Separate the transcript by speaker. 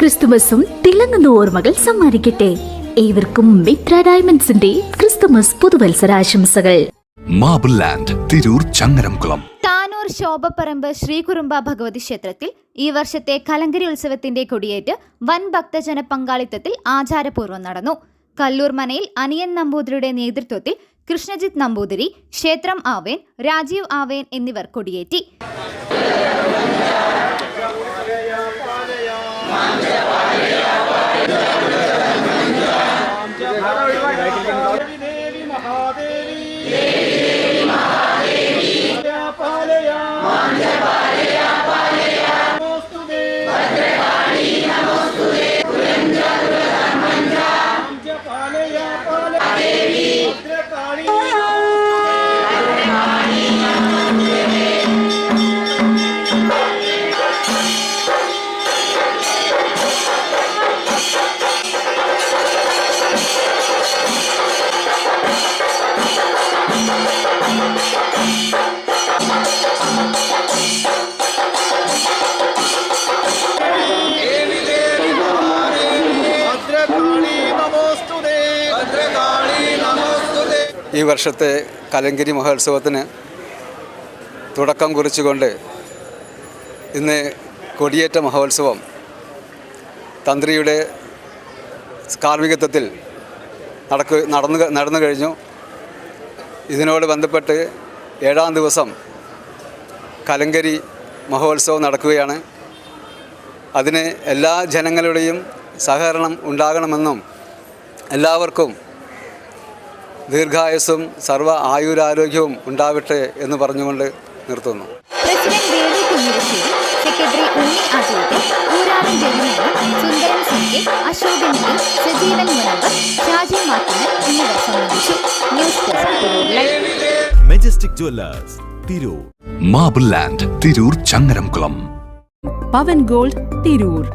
Speaker 1: ക്രിസ്തുമസും തിളങ്ങുന്ന ഓർമ്മകൾ സമ്മാനിക്കട്ടെ. ഏവർക്കും മിത്ര ഡയമണ്ട്സിന്റെ ക്രിസ്തുമസ് പുതുവത്സരാശംസകൾ.
Speaker 2: Marble Land, Tirur, Changaramkulam.
Speaker 3: താനൂർ ശോഭപ്പറമ്പ് ശ്രീകുറുമ്പ ഭഗവതി ക്ഷേത്രത്തിൽ ഈ വർഷത്തെ കലങ്കരി ഉത്സവത്തിന്റെ കൊടിയേറ്റ് വൻ ഭക്തജന പങ്കാളിത്തത്തിൽ ആചാരപൂർവ്വം നടന്നു. കല്ലൂർ മനയിൽ അനിയൻ നമ്പൂതിരിയുടെ നേതൃത്വത്തിൽ കൃഷ്ണജിത്ത് നമ്പൂതിരി, ക്ഷേത്രം ആവേൻ, രാജീവ് ആവേൻ എന്നിവർ കൊടിയേറ്റി.
Speaker 4: ഈ വർഷത്തെ കലങ്കരി മഹോത്സവത്തിന് തുടക്കം കുറിച്ചുകൊണ്ട് ഇന്ന് കൊടിയേറ്റ മഹോത്സവം തന്ത്രിയുടെ കാർമ്മികത്വത്തിൽ നടന്നു കഴിഞ്ഞു. ഇതിനോട് ബന്ധപ്പെട്ട് 7ാം ദിവസം കലങ്കരി മഹോത്സവം നടക്കുകയാണ്. അതിന് എല്ലാ ജനങ്ങളുടെയും സഹകരണം ഉണ്ടാകണമെന്നും എല്ലാവർക്കും ദീർഘായുസ്സും സർവ്വ ആയുരാരോഗ്യവും ഉണ്ടാവട്ടെ എന്ന് പറഞ്ഞുകൊണ്ട് നിർത്തുന്നു.
Speaker 3: President Devi Kunjirasseri, secretary Unni Attuvathil, Uralan Jaganneeran, Sundaran Singh, Ashokan P, Sajeevan Munambar, Shaji മാർട്ടിന് എന്നിവർ സംബന്ധിച്ചു. News desk
Speaker 2: Majestic Jewellers, Tirur. Marble Land, Tirur, Changaramkulam.
Speaker 5: Pavan gold, Tirur.